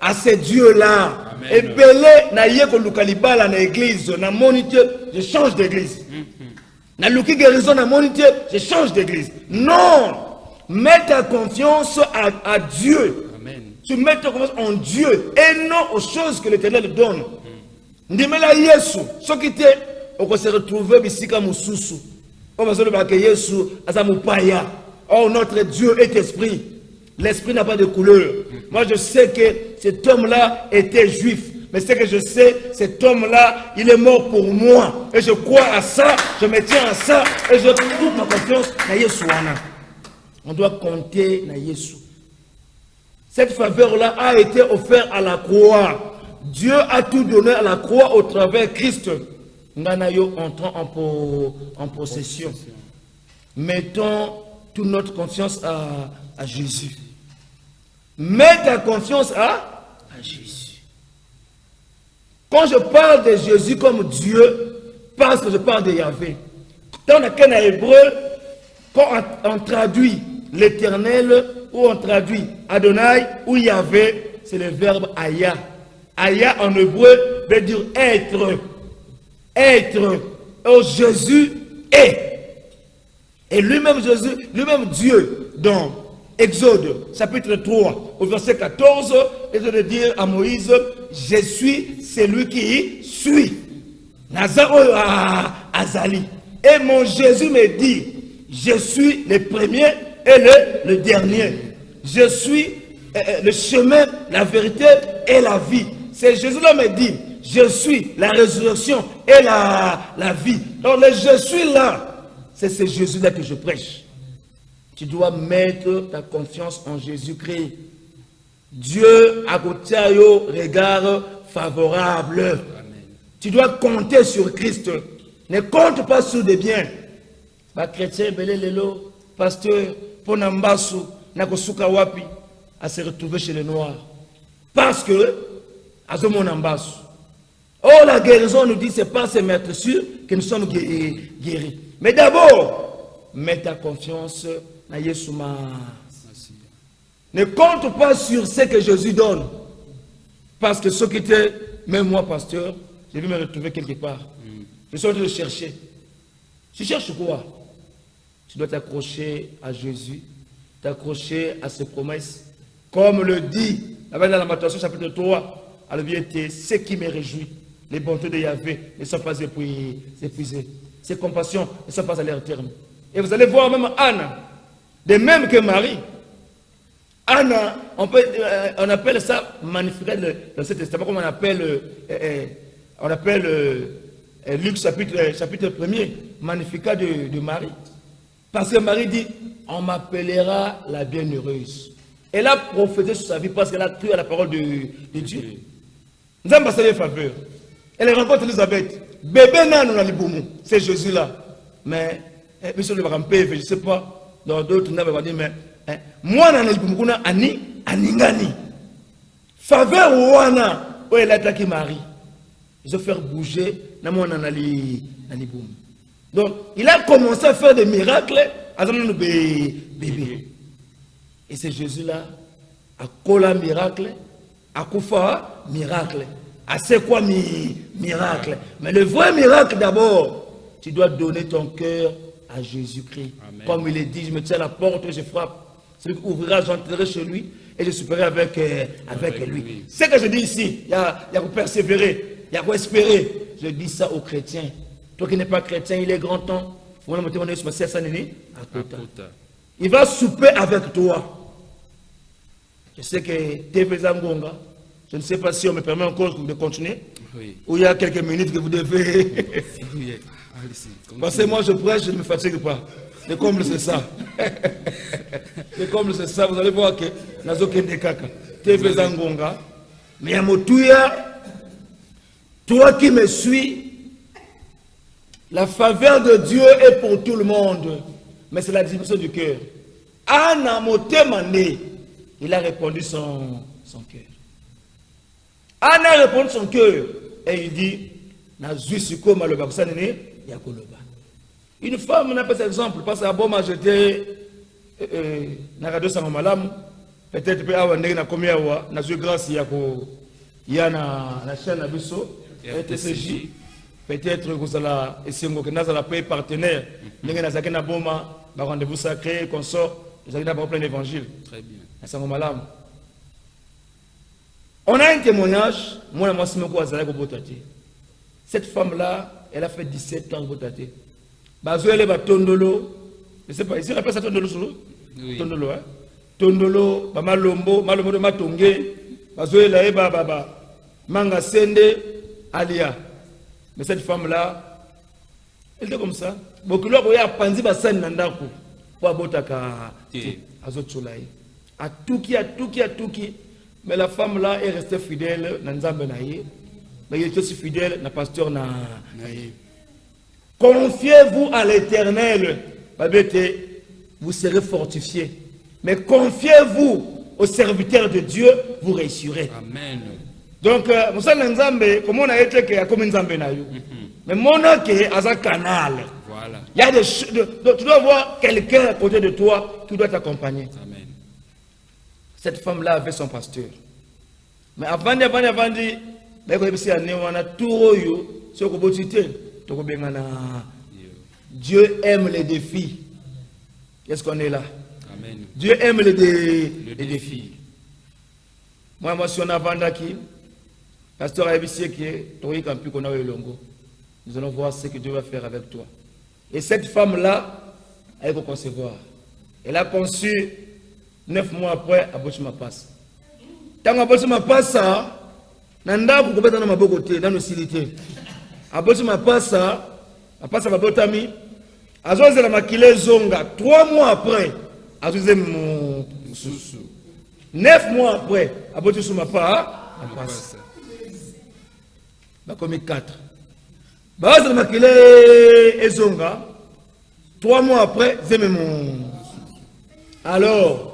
à ces dieux-là. Et belé na yeko lukalibala na église, na monité, je change d'église. Na luki guérison na monité, je change d'église. Non! Mets ta confiance à Dieu. Amen. Tu mets ta confiance en Dieu et non aux choses que l'Éternel donne. Ndimela Yesu, ce qui était, on peut se retrouver bisika mususu. On va se dire que Yesu azamupaya. Oh, notre Dieu est esprit. L'esprit n'a pas de couleur. Moi, je sais que cet homme-là était juif. Mais ce que je sais, cet homme-là, il est mort pour moi. Et je crois à ça, je me tiens à ça, et je trouve ma confiance dans Yesu. On doit compter dans Yesu. Cette faveur-là a été offerte à la croix. Dieu a tout donné à la croix au travers de Christ. Nganayo entrant en possession. Mettons toute notre confiance à Jésus. Mets ta confiance à Jésus. Quand je parle de Jésus comme Dieu, parce que je parle de Yahvé. Dans le cas hébreu, quand on traduit l'Éternel, ou on traduit Adonai, ou Yahvé, c'est le verbe Aya. Aya en hébreu veut dire être. Être. Oh, Jésus est. Et lui-même Jésus, lui-même Dieu, dans Exode, chapitre 3, au verset 14, il veut dire à Moïse, je suis celui qui suit. Nazaro Azali. Et mon Jésus me dit, je suis le premier et le dernier. Je suis le chemin, la vérité et la vie. C'est Jésus-là me dit, je suis la résurrection et la vie. Donc le je suis là, c'est ce Jésus-là que je prêche. Tu dois mettre ta confiance en Jésus-Christ. Dieu a côté à regard favorable. Amen. Tu dois compter sur Christ. Ne compte pas sur des biens. Ba chrétien belé lelo, pasteur, ponambasu, nakosuka wapi, à se retrouver chez les Noirs. Parce que oh, la guérison nous dit c'est pas ces maîtres sûrs que nous sommes guéris. Mais d'abord, mets ta confiance dans Jésus. Ne compte pas sur ce que Jésus donne. Parce que ce qui était, même moi, pasteur, j'ai vu me retrouver quelque part. Je suis en train de chercher. Tu cherches quoi? Tu dois t'accrocher à Jésus, t'accrocher à ses promesses. Comme le dit dans la Lamentation chapitre 3. Alors bien, ce qui me réjouit, les bontés de Yahvé ne sont pas épuisées. Ses compassions ne sont pas à leur terme. Et vous allez voir même Anna, de même que Marie. Anna, on appelle ça magnificat dans l'Ancien Testament, comme on appelle Luc chapitre 1er, magnificat de Marie. Parce que Marie dit, on m'appellera la bienheureuse. Elle a prophétisé sur sa vie parce qu'elle a cru à la parole de Dieu. Nous avons passé les faveurs. Elle rencontre Elisabeth. Bébé nan c'est Jésus-là. Mais, monsieur le Barampé, je ne sais pas, dans d'autres, on va dire, mais, moi, aningani. Faveur ouana, où elle a attaqué Marie. Ils ont fait bouger, na moi, Donc, il a commencé à faire des miracles à un bébé. Et c'est Jésus-là, à quoi miracle, à quoi miracle, à c'est quoi miracle. Mais le vrai miracle d'abord, tu dois donner ton cœur à Jésus-Christ. Comme il est dit, je me tiens à la porte et je frappe. Celui qui ouvrira, j'entrerai chez lui et je souperai avec lui. C'est ce que je dis ici. Il y a qu'à persévérer, il y a qu'à espérer. Je dis ça aux chrétiens. Toi qui n'es pas chrétien, il est grand temps. Il va souper avec toi. Je sais que TV Zangonga, je ne sais pas si on me permet encore de continuer. Oui. Ou il y a quelques minutes que vous devez. Parce que moi je prêche, je ne me fatigue pas. Le comble c'est ça. Le comble c'est ça. Vous allez voir que Nazoke Ndekaka, TV Zangonga, mais Yamotouya, toi qui me suis, la faveur de Dieu est pour tout le monde. Mais c'est la distribution du cœur. Anna Motemane, il a répondu son cœur. Anna a répondu son cœur. Et il dit, une femme, on a pas cet exemple, parce qu'à Boma, j'étais na radio Sangamalam, peut-être que commis à na grâce il y a la chaîne Abisso, RTCJ, peut-être que vous allez payer partenaire, vous avez un Boma, rendez-vous sacré, consort, vous avez plein d'évangile. Très bien. On a un témoignage, moi, cette femme-là, elle a fait 17 ans de Botate. Elle est Tondolo, je ne sais pas, ici on appelle ça Tondolo solo? Oui. Tondolo, hein? Tondolo, Malombo, Malombo de Matongé, elle est Manga Sende, Alia. Mais cette femme-là, elle était comme ça. Beaucoup de gens ont pensé que ça n'a pas été pour Botaka, Azotcholaï. À Touki. Mais la femme là est restée fidèle dans Nzambe naïe. Mais il est aussi fidèle dans pasteur naïe. Confiez-vous à l'Éternel, vous serez fortifiés. Mais confiez-vous aux serviteurs de Dieu, vous réussirez. Amen. Donc, comment on a été comme Nzambe naïe. Mais mon est un canal. Voilà. Il y a des choses. Tu dois avoir quelqu'un à côté de toi qui doit t'accompagner. Amen. Cette femme-là avait son pasteur. Mais avant de Dieu aime les défis. Qu'est-ce qu'on est là? Amen. Dieu aime les défis. Moi, si on a Vandaki, pasteur Abissé qui est nous allons voir ce que Dieu va faire avec toi. Et cette femme-là, elle va concevoir. Elle a conçu 9 mois après, Abochima passe. Tant Abochima passe, Nanda Koukobeta na Mabokote, dans nos silité. Abochima passe, passe à Babotami, Azoze la Makile Zonga, 3 mois après, Azoze mon Soussou. 9 mois après, Abochima passe. Bakomi 4. Azoze la Makile Zonga, 3 mois après, Zeme mon. Alors,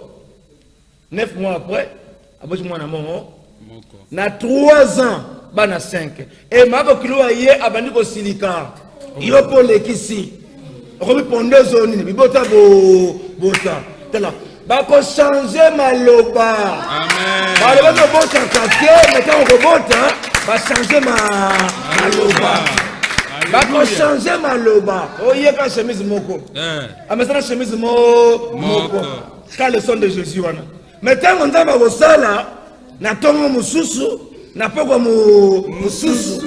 9 mois après, na 3 ans, bana 5. Et ma bokilo aye abandi ko silika. Yo pour lekisi. Robi pondé zone ni bota bota. Tela. Ba ko changer maloba. Amen. Ba le ko bota kake, mais quand on bota, ba changer maloba. Ba ko changer maloba. Oye ka chemise moko. Amesana chemise moko. Quand le son de Jésus wana. Mais tant qu'on a pas ça là, na tongo mususu, na poko mususu.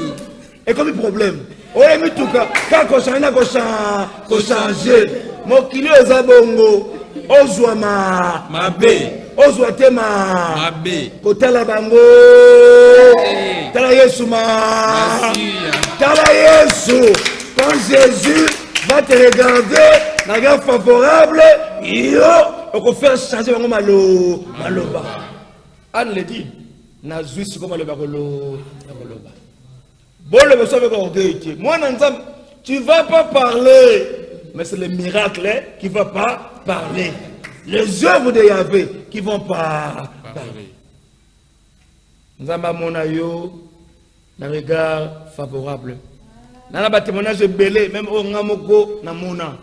Et comme problème. Oye mi tuka, quand ko changer ko changer. Mo kilo ezabongo, ozwa mabe. Ozwa tema mabe. Kotala bango. Tala Yesu Tala Yesu. Quand Jésus va te regarder, na regard favorable, yo on peut faire changer mon maloba. Anne le dit, na zuisi comme le bagolo. Bon le monsieur avec orgueil. Moi Nanzam, tu vas pas parler, mais c'est le miracle qui va pas parler. Les œuvres de Yahvé qui vont pas parler. Nzamba monayo, na regard favorable. Nana ba témoignage belé même au ngamoko na mona.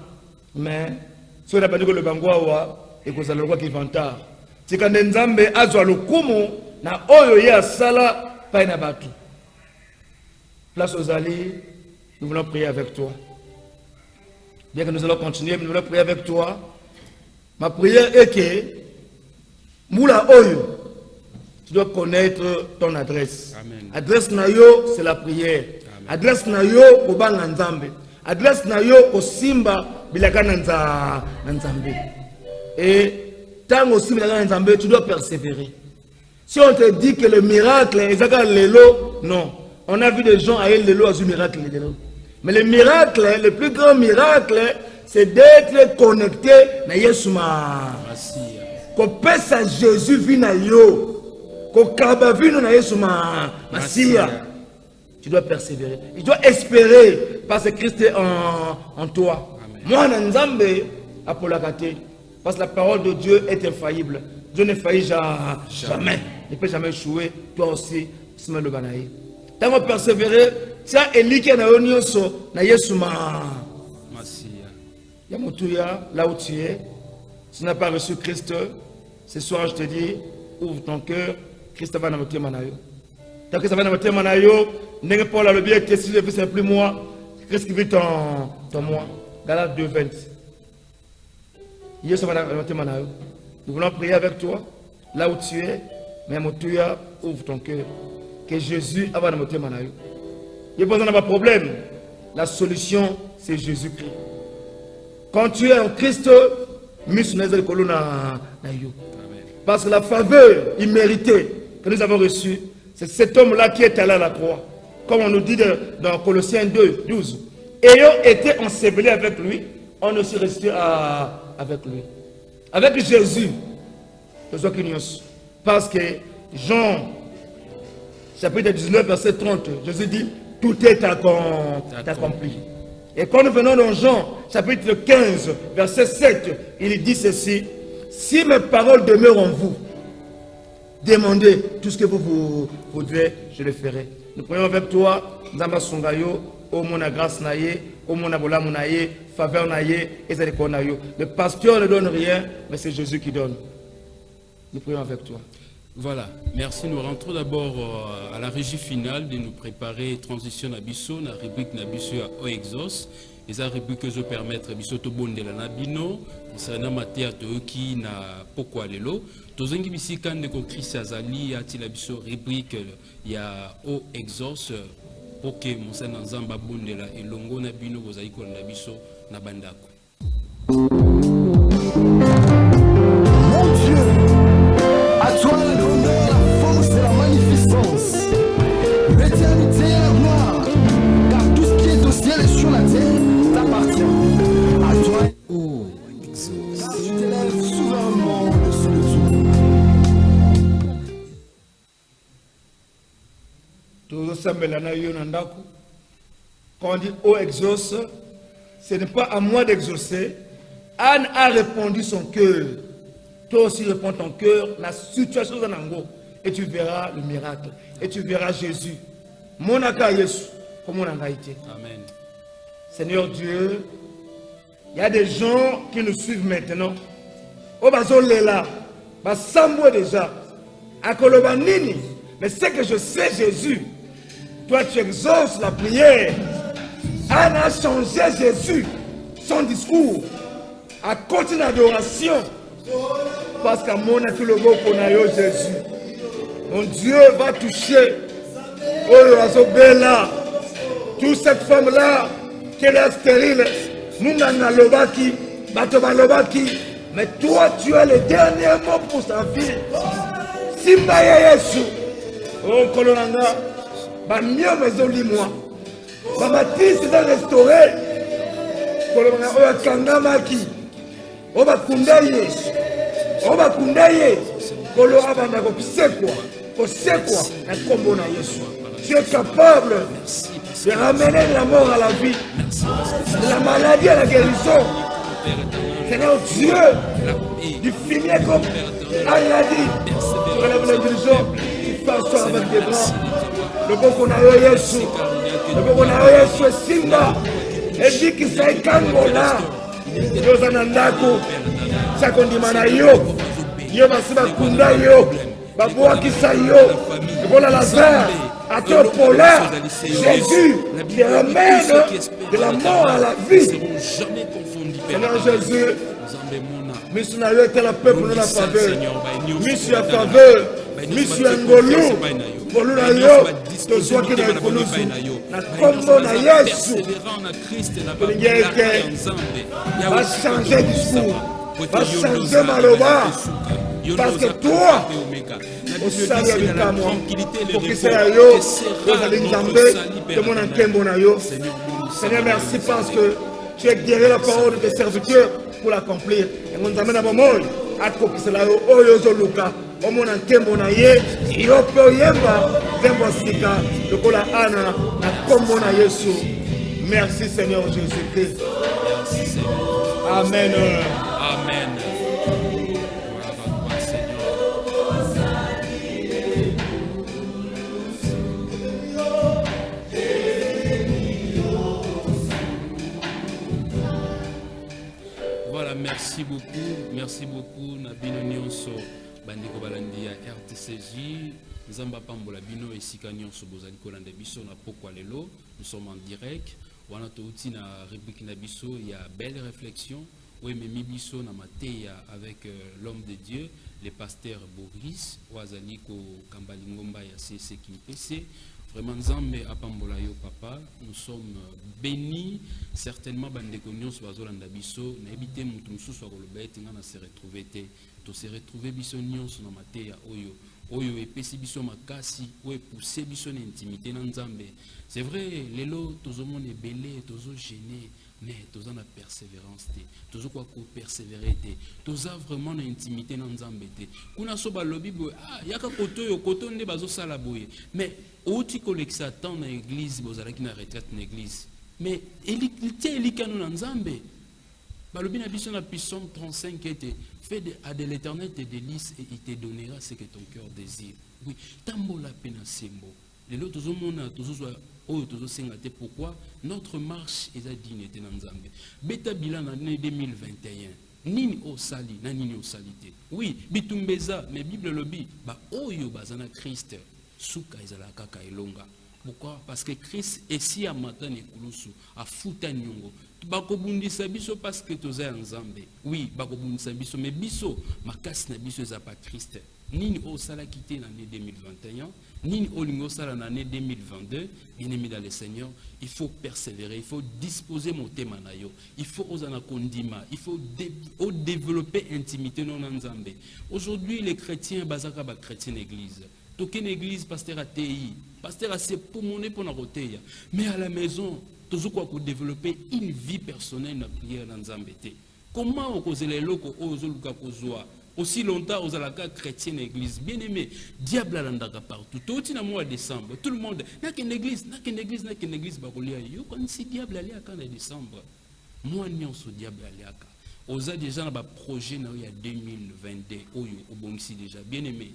Mais sur la bande que le bangwa et que ça le roi qui vantard. C'est quand Nzambe azwa lokumu na oyo ya sala pa na batu. Place aux alliés, nous voulons prier avec toi. Bien que nous allons continuer, mais nous voulons prier avec toi. Ma prière est que Moula Oyo, tu dois connaître ton adresse. Amen. Adresse Nayo, c'est la prière. Amen. Adresse Nayo, Obanga Nzambe. Adresse Nayo, Osimba, Bilaka Nzambe. Et tant aussi Bilaka Nzambe, tu dois persévérer. Si on te dit que le miracle est Lelo, non. On a vu des gens à Lelo à ce miracle. Mais le miracle, le plus grand miracle, c'est d'être connecté à Yeshua. Qu'on pèse à Jésus vina yo. Qu'on kaba vino na Yeshua. Massia. Tu dois persévérer. Tu dois espérer parce que Christ est en toi. Moi, Nzambe, Apolakate. Parce que la parole de Dieu est infaillible. Dieu ne faillit jamais. Il ne peut jamais échouer. Toi aussi, Sima le Banaï. Tant que persévérer, ça Eli qui est na Yeshua. Yamotuya, là où tu es, si tu n'as pas reçu Christ, ce soir je te dis, ouvre ton cœur, Christ va dans le manayo. Tant que ça va dans le manayo, n'est pas là le bien que si le fils n'est plus moi, Christ qui vit en moi. Galates 2:20. Yeshua va dans le manayo. Nous voulons prier avec toi, là où tu es, mais Yamotuya, ouvre ton cœur. Que Jésus va dans le manayo. Il n'y a pas de problème. La solution, c'est Jésus-Christ. Quand tu es en Christ, parce que la faveur imméritée que nous avons reçue, c'est cet homme-là qui est allé à la croix. Comme on nous dit dans Colossiens 2:12. Ayant été ensevelés avec lui, on aussi resté avec lui. Avec Jésus, parce que Jean, chapitre 19, verset 30, Jésus dit, tout est accompli. Et quand nous venons dans Jean, chapitre 15, verset 7, il dit ceci, si mes paroles demeurent en vous, demandez tout ce que vous voudrez, je le ferai. Nous prions avec toi, Nzamba Songayo, au mon grâce naye, au mon abolam naye, faveur naye, et zéliko nayo. Le pasteur ne donne rien, mais c'est Jésus qui donne. Nous prions avec toi. Voilà, merci. Nous rentrons d'abord à la régie finale de nous préparer transition Nabiso, la rubrique Nabiso à Oexos. Et ça rubrique que je permettre Biso to bonde la Nabino, concernant matière de qui na pourquoi lelo. Tozengi bisika ndeko Christ Azali ati la biso rubrique ya Oexos pour que Monseigneur Nzamba bonde la elongo Nabino bozali ko na biso na bandako. Mon Dieu, à toi l'honneur, la force et la magnificence, l'éternité et la gloire, car tout ce qui est au ciel et sur la terre t'appartient. À toi, oh, car tu t'élèves souverainement au-dessus de tout. Quand on dit ô exauce, ce n'est pas à moi d'exaucer. Anne a répondu son cœur. Toi aussi réponds ton cœur, la situation en Ango, et tu verras le miracle. Et tu verras Jésus. Mon aka Yesu, comme on a été. Amen. Seigneur Dieu, il y a des gens qui nous suivent maintenant. Oh, bazo lela, basambo déjà. Akoloba nini. Mais c'est que je sais Jésus. Toi tu exauces la prière. Anne a changé Jésus, son discours, à côté d'adoration. Parce qu'à mon avis, le mot qu'on a eu Jésus. Mon Dieu va toucher. Oh, Bella. Toute cette femme-là, qui est stérile. Nous n'en lobaki, Batoba lobaki. Mais toi, tu as le dernier mot pour sa vie. Simba Yesu. Oh, Kolonanga. Ba mieux maison moi. Ba bâtisse c'est restauré. Kolonanga, oh, Kangamaki. Oh, ba kundaye. Oh, ba kundaye. Kolora banda kosekwa. Kosekwa na kombo na Yesu. Tu es capable de ramener la mort à la vie, de la maladie à la guérison. Seigneur Dieu, du fumier comme Allah dit, tu relèves les dirigeants, tu fais un sort avec tes bras. Le bon qu'on a eu Yesu, loboko na yo Yesu esimba ezikisa ekangola yoza na ndako sako ndima na yo yo basi bakunda yo babwakisa yo ebola Lazare atopola Jésus te ramène de la mort à la vie. Seigneur Jésus, misu na yo etala peuple na faveur, misu ya faveur, misu ya ngolu ngolu na yo tozwaki na ekulusu na kombo na Yesu tolingi ete bachange discours, bachange maloba, parce que toi osali ya bikamwa okisa ya yo ozali nzambe tomona nkembo na yo. Seigneur, merci parce que tu as guéri la parole de tes serviteurs pour l'accomplir. Et nous amène à Bomol, à Kokisela, Oyozo Luka, Omona Kembo na ye, Yopo Yemba, Zembo Sika, Lokola Ana, na Kombo na Yesu. Merci Seigneur Jésus-Christ. Amen. Amen. Merci beaucoup Nabino Nyonso bandeko balandi ya RTCJ Nzamba Pambola Bino esika Nyonso bozali kolanda biso na pokwa lelo. Nous sommes en direct wana touti na rubrique na biso ya belle réflexion oui memi biso na mateya avec l'homme de Dieu le pasteur Boris wazali ko kambali ngomba ya CC Kimpese. Vraiment Nzambe apambola yo papa, nous sommes bénis certainement bandeko nyonso bazolanda biso na ebite mutu mususu akolobete ngana se retrouver te to se retrouver biso nyonso na mateya oyo epesi biso makasi oyo pousser biso na intimité na Nzambe. C'est vrai lelo tozomona ebele tozo gêner mais toza na persévérance te tozo kwa ko persévérer te toza vraiment na intimité na Nzambe te kuna so balobi boye yaka koto nde bazo sala boye mais outi kolekisa tant na église bozalaki na retraite na église mais elikano na Nzambe balobi na biso na Psaume 35 était fait à de l'Éternel tes délices et il te donnera ce que ton cœur désire. Oui, tambola pena sembo lelo tozomona tozozwa oyo tozosenga te. Pourquoi notre marche est digne de Nzambe. Beta bilan année 2021 nini osali na nini osali te. Oui bitumbeza mais Bible lobi ba oyo bazana Christ suka ezala kaka elonga. Pourquoi? Parce que Christ est si à matin ekulusu a futa nyongo bakobundisa biso parce que toza Nzambe. Oui bakobundisa biso mais biso makasi na biso eza pa Christ. Nini osala quitté l'année 2021 nini olingo sala l'année 2022. Bien-aimé dans le Seigneur, il faut persévérer, il faut disposer mon thème na yo, il faut osana kondima, il faut développer intimité non Nzambe. Aujourd'hui les chrétiens bazaka ba chrétien église token église pasteur a TI pasteur a se pulmoner pour na roteya mais à la maison toujours quoi pour développer une vie personnelle na prière dans Nzambe te. Comment on cause les locaux ozoluka kozwa aussi longtemps aux alaka chrétien église bien aimé diable alandaka partout tout na mois de décembre tout le monde n'a qu'une église bakolia yo quand si diable allait à quand en décembre moi nyonso diable allait à oza déjà na ba projet na ya 2022 oyo obongisi déjà bien aimé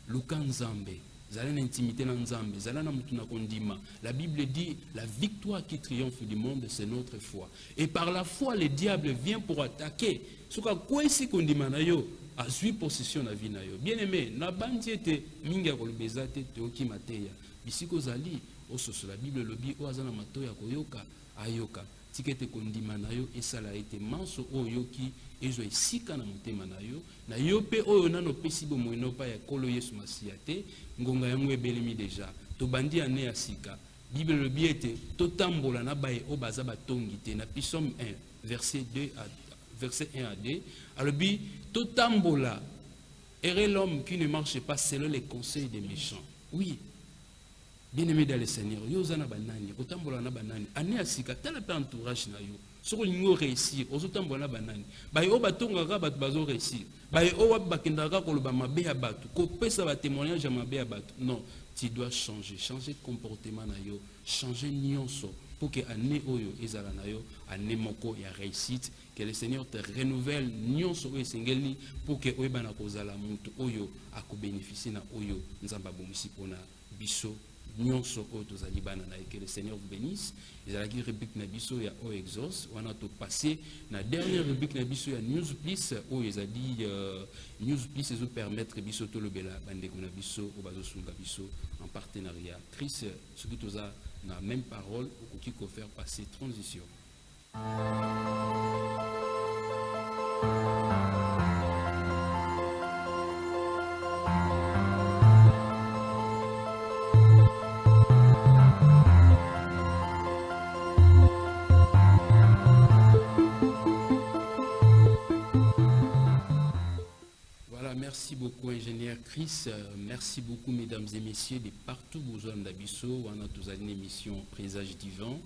luka Nzambe zala na intimité na Nzambe zala na mutu na kondima. La Bible dit la victoire qui triomphe du monde c'est notre foi et par la foi le diable vient pour attaquer soka kwesi kondima na yo azui possession na vie na yo. Bien aimé na bandi ete mingi ya kolobeza te toki mateya bisiko zali ososo la Bible lobi oazana matoya koyoka ayoka tikete kondima na yo esala ete manso oyoki ezo esika na motema na yo pe oyo nano pesi bo moino pa ya kolo Yesu Masiya te ngonga yango ebelemi déjà to bandi ane ya sika. Bible le biete to tambola na baye o baza batongi te na Psaume 1 verset 1 à 2 alobi to tambola est l'homme qui ne marche pas selon les conseils des méchants. Oui bien-aimé dans le Seigneur, yo zana banani, otambola na banani, ane asika tala pe entourage na yo. Soko lingo réussir, ozotambola na banani. Ba yo batonga ka bat bazo réussir. Ba yo wa bakendaka koloba mabe ya batu, ko pesa ba témoignage mabe ya batu. Non, tu dois changer de comportement na yo, changer nyonso pour que ane oyo ezala na yo, ane moko ya réussite, que le Seigneur te renouvelle nyonso oyo sengeli pour que oyeba na kozala mutu oyo ako bénéficier na oyo Nzamba bomisi pona biso nyonso o tozali bana na que le Seigneur vous bénisse. Ezalaki rubrique na biso ya o exos wana to passé na dernière rubrique na biso ya news plus o ezali news plus ezo permettre biso to lobela bandeko na biso o bazo sunga biso en partenariat. Chris soki toza na même parole okoki ko faire passer transition. Merci beaucoup, ingénieur Chris. Merci beaucoup, mesdames et messieurs, de partout besoin d'Abisso. On a tous une émission Présage divin.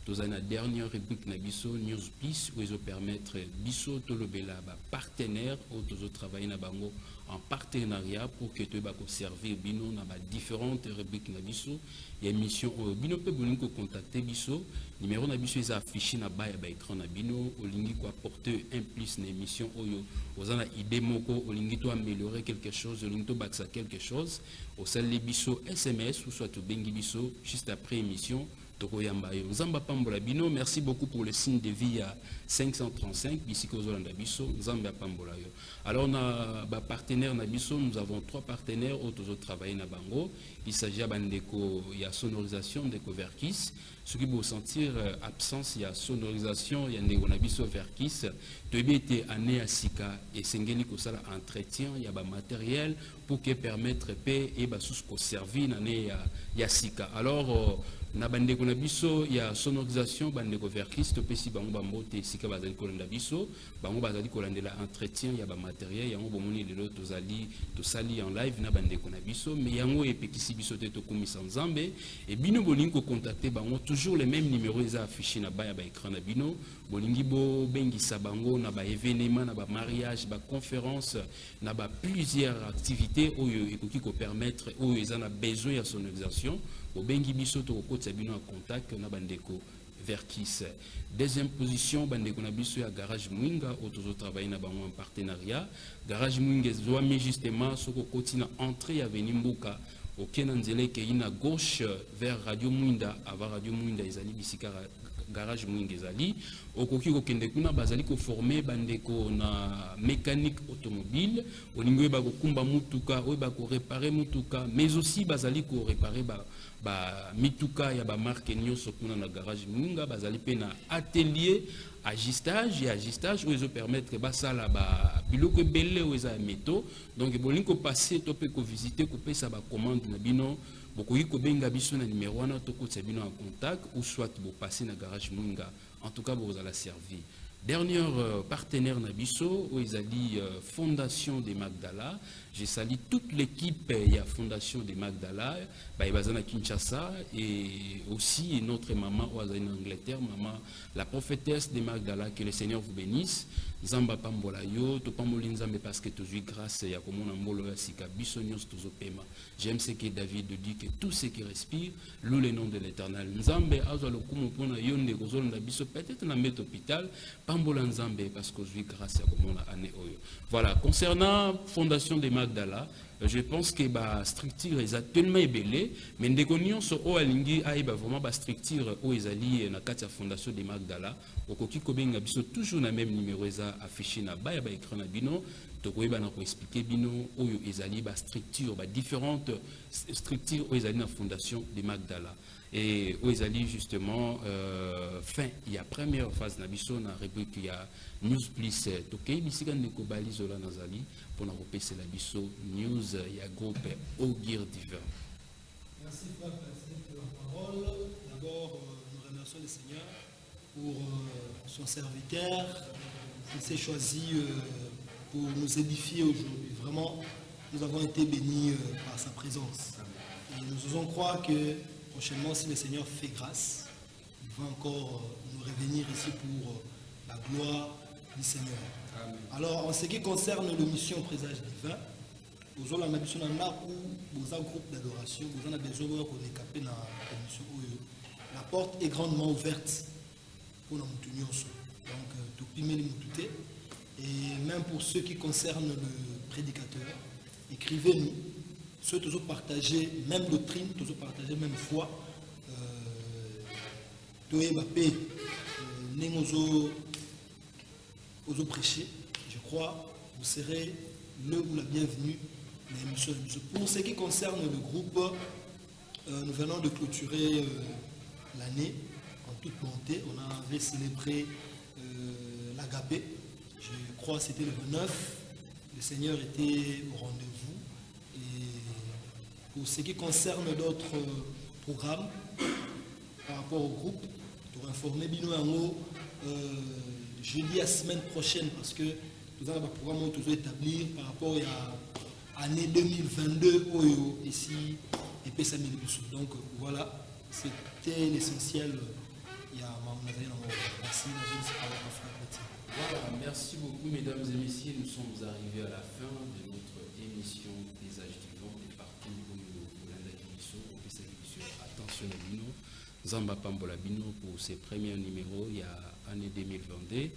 Tous la dernière rubrique d'Abisso, News Plus, où ils permettre Bisso Tolobela, partenaire, où tous travaillent en partenariat pour que tu aies servir Bino dans différentes rubriques d'Abisso. Il y a une émission où Bino peut vous contacter Bisso. Numéro d'Abisso est affiché dans le écran de Bino. Au lingi quoi porter un plus une émission où vous avez une idée moko, au lingi améliorer quelque chose, au lingi to baksa quelque chose. Au sein de Bisso SMS ou soit au Bengi Bisso juste après émission. Nzamba Pambola Bino, merci beaucoup pour le signe de vie à 535, Bisiko Zolanda Bisso, Nzamba Pambola. Alors, on a un partenaire Nabiso, nous avons 3 partenaires autour travailler na Bango. Il s'agit il y a sonorisation de Verkis. Ce qui vous sentir absence, il y a sonorisation, il y a des Nabiso Verkis. Tu as été année à Sika et Sengeli Kosala entretien, il y a un matériel pour que permettre paix et sous servir l'année à Sika. Alors, na bande ko na biso ya sonorisation bande ko Verkis to pesi bango bambote sika bazali ko landa biso bango bazali ko landela entretien ya ba matériel yango bomoni lelo tozali to sali en live na bande ko na biso mais yango epekisi biso te to komisa Nzambe et bino bolingi ko contacter bango toujours les mêmes numéros ils affichés na ba ya ba écran na bino bolingi bo bengisa bango na ba événement na ba mariage ba conférence na ba plusieurs activités oyo ekoki ko permettre oyo ils en a besoin ya sonorisation au bengi biso to ko tsabino en contact na bandeko Verkis. Deuxième position bandeko na biso ya garage Mwinga autozo travailler na bango en partenariat. Garage Mwinga zoami justement soko kotina entrée ya Venimbuka au Kenanzele ke ina gauche vers Radio Mwinda avant Radio Mwinda ezali bisika garage Mwinga ezali okoki kokende kuna bazali ko former bandeko na mécanique automobile olingo ba ko kumba mutuka o ba ko réparer mutuka mais aussi bazali ko réparer mituka ya ba marque nyonso kuna na garage Mwinga bazali pe na atelier agistage et agistage où ils permettre basala ba biloko ebele où ils a métaux donc bolingo passer to pe ko visiter ko pesa ba commande na bino bokoki ko benga biso na numéro wana to ko tsabino en contact ou soit bo passer na garage Mwinga en tout cas vous allez servir. Dernier partenaire Nabiso, où ils ont dit Fondation des Magdala. J'ai sali toute l'équipe de la Fondation des Magdala, à Kinshasa, et aussi notre maman en Angleterre, maman, la prophétesse des Magdala, que le Seigneur vous bénisse. Zamba Pambola yo, to pamoli nzambe parce que tu grâce ya komona mbolo ya sika biso nyos tozo pema. J'aime ce que David dit que tout ce qui respire loue le nom de l'Éternel. Nzambe azwa lokumu pona yonde kozolo na biso peut-être na met hôpital pambola nzambe parce que tu grâce ya komona année oyo. Voilà, concernant Fondation des Magdala, je pense que la structure est tellement ébellée, mais nous avons vraiment la structure où ils allaient dans la Fondation des Magdala. Au toujours le même numéro affiché dans l'écran de Bino. Donc, on va expliquer Bino où ils allaient la structure, différentes structures où ils allaient dans la Fondation des Magdala. Et où ils allaient justement, fin, il y a la première phase dans la rubrique, il y a News Plus. Donc, il y a des Zola Nazali pour nous repasser la biso News, il y a groupe Ogir Divin. Merci frère pour la parole. D'abord, nous remercions le Seigneur pour son serviteur qui s'est choisi pour nous édifier aujourd'hui. Vraiment, nous avons été bénis par sa présence. Et nous osons croire que prochainement, si le Seigneur fait grâce, il va encore nous revenir ici pour la gloire du Seigneur. Amen. Alors, en ce qui concerne l'émission Présage divin, vous avez besoin d'un groupe d'adoration, vous avez besoin de décaper dans l'émission. La porte est grandement ouverte pour nous tenir. Donc, tout le monde est. Et même pour ceux qui concernent le prédicateur, écrivez-nous ceux qui ont partagé même doctrine, qui ont partagé même foi, aux prêcher, je crois, vous serez le ou la bienvenue. Pour ce qui concerne le groupe, nous venons de clôturer l'année en toute bonté. On avait célébré l'Agapé. Je crois que c'était le 9. Le Seigneur était au rendez-vous. Et pour ce qui concerne d'autres programmes par rapport au groupe, pour informer Bino Yango, jeudi à semaine prochaine, parce que nous avons un programme que nous établir par rapport à l'année 2022 ici et Pessami. Donc voilà, c'était l'essentiel. Merci. Voilà, merci beaucoup mesdames et messieurs, nous sommes arrivés à la fin de notre émission des âges vivants et partout où attention à Bino, Zamba Pambola Bino pour ses premiers numéros il y a année 2022.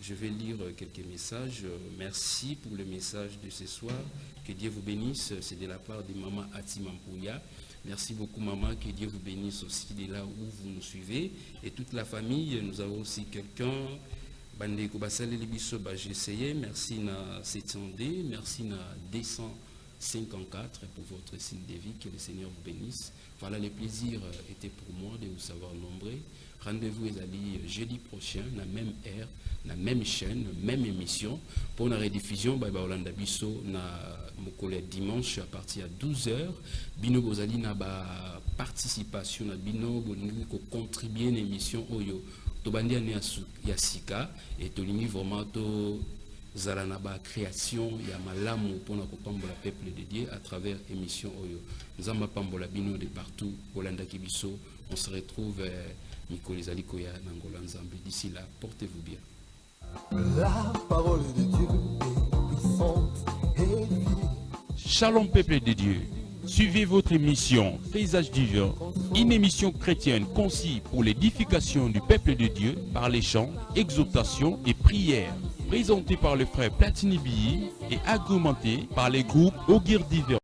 Je vais lire quelques messages. Merci pour le message de ce soir. Que Dieu vous bénisse. C'est de la part de maman Ati Mampouya. Merci beaucoup maman. Que Dieu vous bénisse aussi de là où vous nous suivez. Et toute la famille. Nous avons aussi quelqu'un. Bandeko Basale Libiso, j'ai essayé. Merci na 700D. Merci na 254 pour votre signe de vie. Que le Seigneur vous bénisse. Voilà, le plaisir était pour moi de vous savoir nombreux. Rendez-vous jeudi prochain, la même heure, la même chaîne, même émission. Pour la rediffusion, Olanda Bisso, na dimanche à partir de 12h. Bino Bozali na participation, na Bino Bolingi ko contribuer à l'émission Oyo. Tobandi ane Yasika et Tolingi vraiment to Zalanaba création, ya malamu pour la peuple de Dieu à travers émission Oyo. Zamba Pambola Bino de partout, Olanda Kibiso. On se retrouve Mikoli Zalikoya Nangola Nzambe. D'ici là, portez-vous bien. La parole de Dieu est puissante et vive. Shalom peuple de Dieu. Suivez votre émission Paysage divin, une émission chrétienne conçue pour l'édification du peuple de Dieu par les chants, exhortations et prières. Présentée par le frère Platini Billy et agrémentée par les groupes Ogir divers.